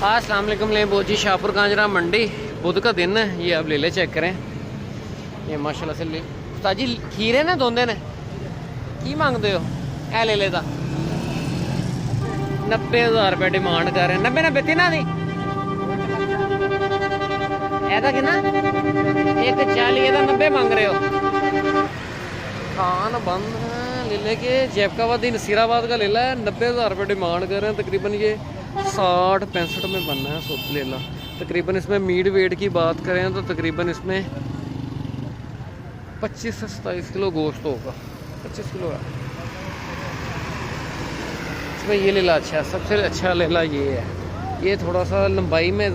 अस्सलाम वालेकुम ले बोजी शाहपुर कांजरा मंडी बुध का दिन है। ये आप ले ले चेक करें। ये माशाल्लाह से ले उस्ताद जी खीरे ने धोंदे ने की मांगते हो? ए ले लेता 90,000 रुपये डिमांड कर रहे हैं। 90 तीना दी ऐसा कि ना 140 90 मांग रहे हो। खान बंद ले लेके जैफकाबाद नसीराबाद का ले ला है। 90,000 रुपये डिमांड कर रहे हैं। तकरीबन ये 60-65 में बनना है सूद ले ला। तकरीबन इसमें मीट वेट की बात करें तो तकरीबन इसमें 25 से 27 किलो गोश्त होगा। 25 किलो है इसमें। ये ले ला अच्छा, सबसे अच्छा ले ला ये है। ये थोड़ा सा लंबाई में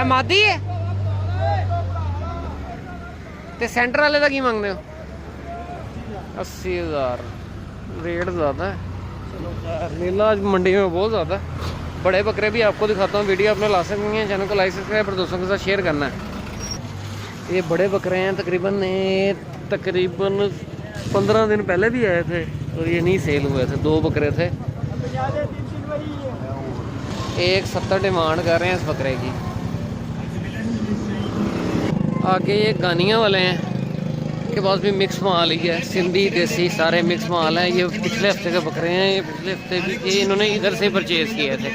मादी है ते सेंटर वाले का की मांगते हो? 80,000 रेट ज़्यादा है। लीला आज मंडी में बहुत ज़्यादा है। बड़े बकरे भी आपको दिखाता हूँ। वीडियो अपने ला सकते हैं। चैनल को लाइक सब्सक्राइब और दोस्तों के साथ शेयर करना है। ये बड़े बकरे हैं। तकरीबन 15 दिन पहले भी आए थे और ये नहीं सेल हुए थे। 2 बकरे थे। 170 डिमांड कर रहे हैं इस बकरे की। आगे ये गानिया वाले हैं के पास भी मिक्स माल ही है। सिंधी देसी सारे मिक्स माल हैं। ये पिछले हफ्ते के बकरे हैं। ये पिछले हफ्ते भी ये इन्होंने इधर से परचेज़ किए थे।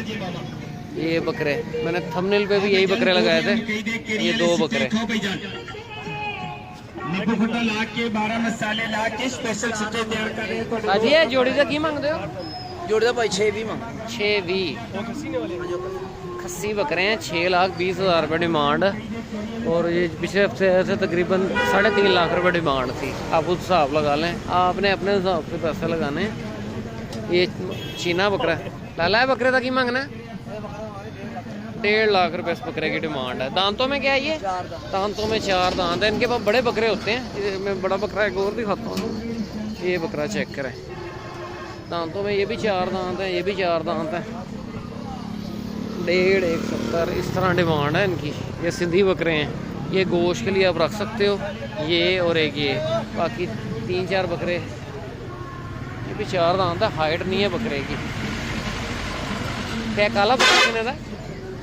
ये बकरे मैंने थंबनेल पे भी यही बकरे लगाए थे। ये 2 बकरे आज ये जोड़ी का की मांगते हो? जोड़ी का भाई 620 मांग 620 खस्सी बकरे हैं। 6,20,000 रुपये डिमांड। और ये पिछले हफ्ते ऐसे तकरीबन 3.5 लाख रुपये डिमांड थी। आप उस हिसाब लगा लें। आपने अपने हिसाब से पैसे लगाने। ये चीना बकरा लाला है। बकरे का की मांगना है? 1.5 लाख रुपये इस बकरे की डिमांड है। दांतों में क्या है ये? दांतों में 4 दांत है। इनके पास बड़े बकरे होते हैं। मैं बड़ा बकरा एक और दिखाता हूँ। ये बकरा चेक करें। दांतों में ये भी 4 दांत हैं। ये भी 4 दांत हैं। 1.5 170 इस तरह डिमांड है इनकी। ये सिंधी बकरे हैं। ये गोश्त के लिए आप रख सकते हो। ये और एक ये बाकी 3-4 बकरे। ये भी 4 दांत है। हाइट नहीं है बकरे की। क्या काला बकरा कितने का?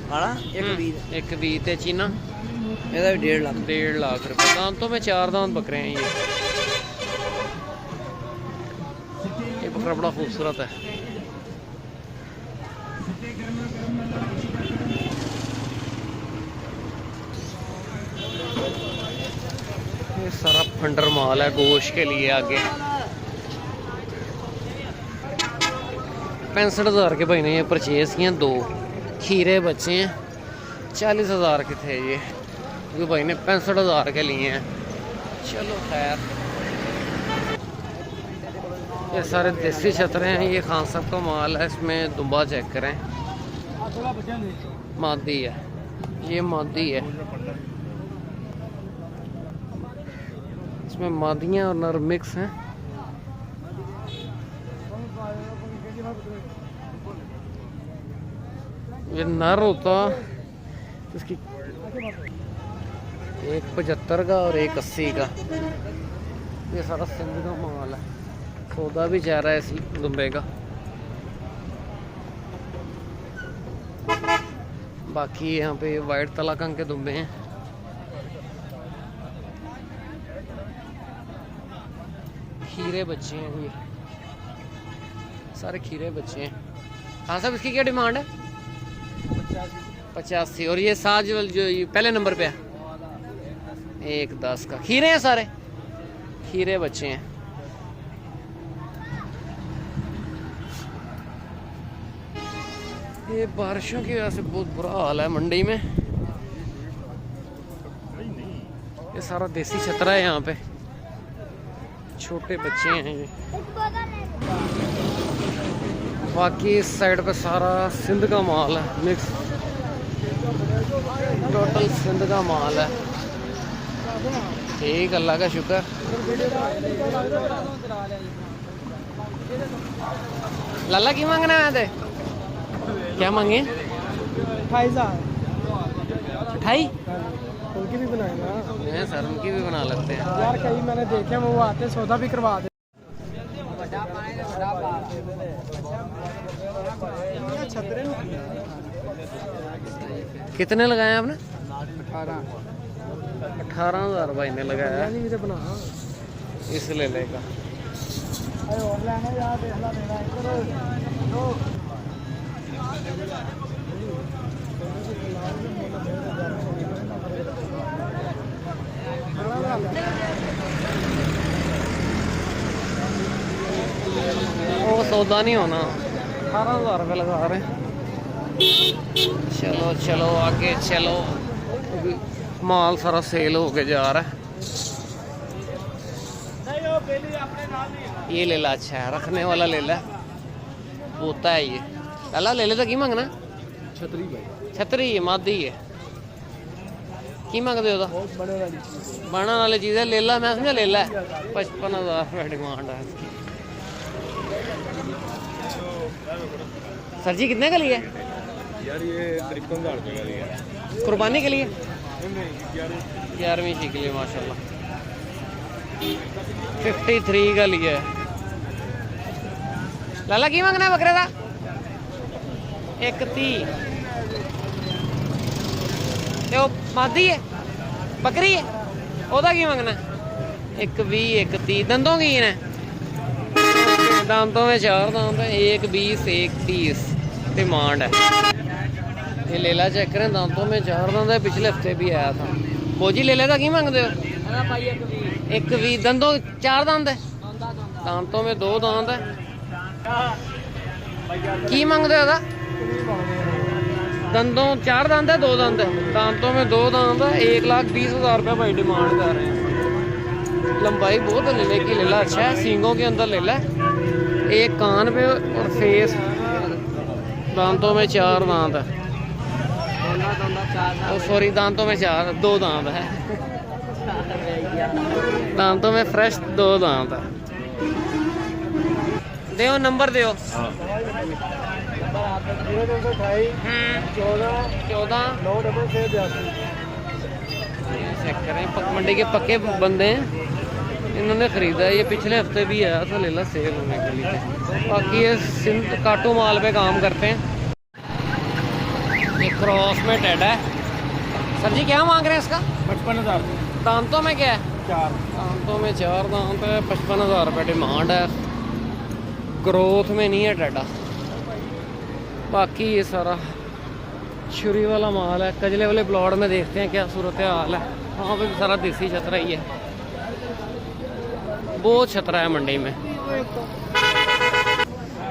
हाँ 120 ते चीना ਇਹਦਾ भी 1.5 लाख 1.5 लाख रुपये। दांतों में 4 दांत बकरे हैं। ये बकरा बड़ा खूबसूरत है। ये सारा फंडर माल है गोश्त के लिए। आगे 65,000 के भाई ने ये परचेज किए। 2 खीरे बच्चे हैं। 40,000 के थे ये भाई ने 65,000 के लिए हैं। चलो खैर। ये सारे देसी छतरे हैं। ये खान साहब का माल है। इसमें दुम्बा चेक करें। मादी है। ये मादी है। इसमें मादियाँ और नर मिक्स हैं। ये नर होता इसकी 175 का और 180 का। ये सारा सिंध का माल है। सौदा भी जा रहा है इस दुम्बे का। बाकी यहाँ पे वाइट तलाकंग के दुम्बे हैं। खीरे बच्चे हैं। ये सारे खीरे बच्चे हैं। हाँ साहब इसकी क्या डिमांड है? 85। और ये साज जो पहले नंबर पे है 110 का। खीरे हैं सारे खीरे बच्चे हैं। ये बारिशों की वजह से बहुत बुरा हाल है मंडी में। ये सारा देसी छतरा है। यहाँ पे छोटे बच्चे हैं ये। बाकी इस साइड पे सारा सिंध का माल है। मिक्स टोटल सिंध का माल है। ठीक अल्लाह का शुक्र। लाला की मांगना है? थे क्या मांगे? 28 उनकी भी बनाए ना सर। उनकी भी बना लेते हैं यार। कई मैंने देखे वो आते सौदा भी करवा दे। छतरे कितने लगाए आपने? 18 18,000 भाई ने लगाया है। नहीं मुझे बना इस ले लेगा। और लेना यार देखला देना इधर लो वो सौदा नहीं होना। 18,000 रुपये लगा रहे हैं। चलो चलो आगे चलो, अभी माल सारा सेल होके जा रहा है। ये ले ला, अच्छा है, रखने वाला ले ला, होता है ये। लाला ले ले तो की मंगना? छतरी भाई छतरी है, मादी है, की मंगते हो? बहुत बड़े वाली चीज बनने वाली चीज़ है, ले ला। मैं समझा ले ला। 55,000 रुपये डिमांड है इसकी। सर जी कितने का लिए यार? ये 53,000 रुपये का लिया कुर्बानी के लिए? 11 11वीं के लिए माशाल्लाह। 53 का लिया है। लाला की मंगना है बकरे का? 130। वो मादी है, बकरी है, ओदा की मंगना? 120 130। दंदों की ने? दांतों में 4 दांत है। 120 130 डिमांड है। ये लेला चेक करें, दांतों में 4 दांत है। पिछले हफ्ते भी आया था। बोजी ले लेता की मांगते हो? 120। दंदों 4 दांत है, दांतों में 2 दांत है। की मांगते हो? दंदों 4 दांत है, 2 दांत है, दांतों में 2 दांत है। 1,20,000 रुपये भाई डिमांड कर रहे हैं। लंबाई बहुत है लेले की। लेला अच्छा है, सींगों के अंदर लेला है। एक कान पे और फेस, दांतों में 4 दांत है। सॉरी, दांतों में 2 दांत है। दांतों में फ्रेश 2 दांत है। दो नंबर दो। 14 चेक करें। मंडी के पक्के बंदे हैं, इन्होंने ख़रीदा है। ये पिछले हफ्ते भी आया था लेला सेल होने के लिए। बाकी ये सिंध काटो माल पे काम करते हैं। ये क्रॉस में टेड है। सर जी क्या मांग रहे हैं इसका? 55,000 दांतों में क्या है? 4 दांतों में 4 दांत है। 55,000 रुपये डिमांड है। ग्रोथ में नहीं है टेडा। बाकी ये सारा छुरी वाला माल है। कजले वाले प्लॉट में देखते हैं क्या सूरत हाल है। वहाँ पे भी सारा देसी छतरा ही है, बहुत छतरा है मंडी में।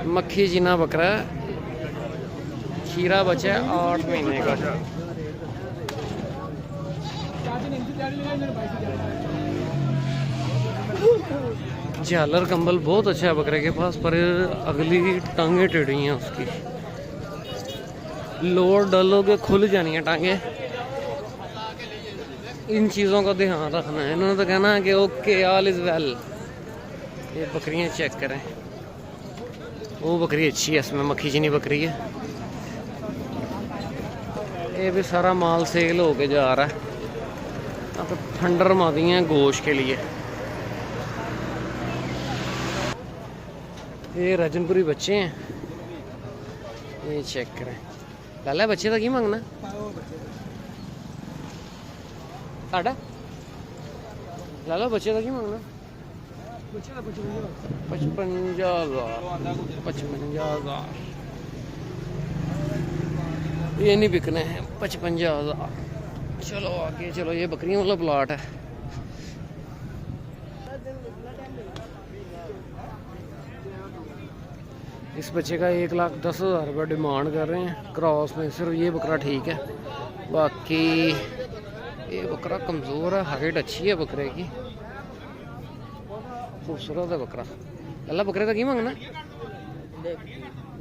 मक्खी जीना बकरा है, खीरा बचा है 8 महीने का। झालर कंबल बहुत अच्छा है बकरे के पास, पर अगली टांगे टेढ़ी हैं उसकी। लोड डालोगे खुल जानी है टांगे। इन चीज़ों का ध्यान रखना है। इन्होंने तो कहना है कि ओके ऑल इज़ वेल। ये बकरियाँ चेक करें, वो बकरी अच्छी है, इसमें मक्खी चीनी बकरी है। ये भी सारा माल सेल होके जा रहा है। अब फंडर मादी हैं गोश्त के लिए। ये रजनपुरी बच्चे हैं, ये चेक करें। लाला बच्चे का की मंगना? साढ़ा लाला बच्चे का की मंगना? 55,000। ये नहीं बिकने हैं। 55,000। चलो आगे चलो। ये बकरियों वाला प्लाट है। इस बच्चे का 1,10,000 रुपये डिमांड कर रहे हैं। क्रॉस में सिर्फ ये बकरा ठीक है, बाकी ये बकरा कमज़ोर है। हाइट अच्छी है बकरे की, खूबसूरत है बकरा। अल्लाह बकरे का की मांगना?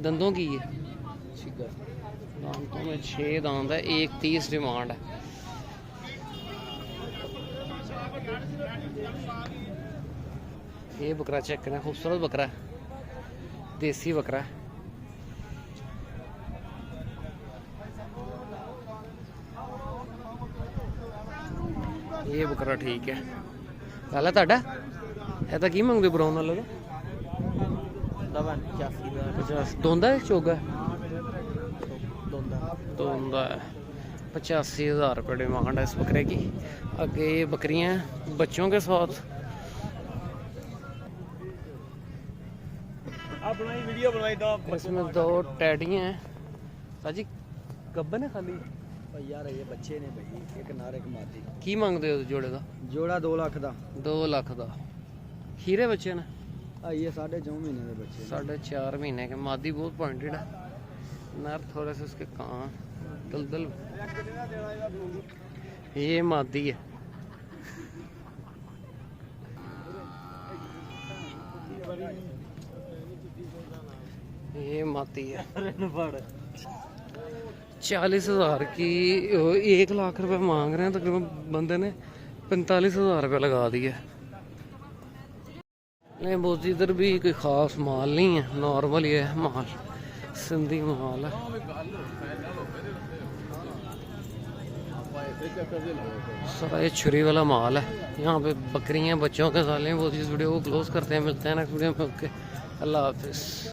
दंदों की है, दांतों में 6 दांत है। 1,30 डिमांड है। ये बकरा चेक करें, खूबसूरत बकरा है, देसी बकरा है। ये बकरा ठीक है। लाला ताड़ा है तो की मंगते ब्राउन वाले का? 85,000 50 दोंदा है चोगा है? दोंदा है। 85,000 रुपये डिमांड है इस बकरे की। आगे ये बकरियां हैं बच्चों के साथ। वीडियो बनाई दो इसमें 2 टैडियां हैं। साजी गब्बन है खाली भाई यार ये बच्चे ने भाई एक नार एक मादी की मंगते हो जोड़े का? जोड़ा 2 लाख दा 2 लाख का। खीरे बच्चे ने आ ये 4.5 महीने के बच्चे 4.5 महीने के। मादी बहुत पॉइंटेड है। नर थोड़े से उसके कान दलदल। ये मादी है। ये मादी है। 40,000 की 1 लाख रुपए मांग रहे हैं। तकरीबन बंदे ने 45,000 रुपये लगा दिए। नहीं बहुत इधर भी कोई ख़ास माल नहीं है, नॉर्मल ही है माल, सिंधी माल है। सारा ये छुरी वाला माल है। यहाँ पे बकरियाँ बच्चों के साले हैं। बहुत इस वीडियो को क्लोज करते हैं। मिलते हैं नेक्स्ट वीडियो में। ओके, अल्लाह हाफिज़।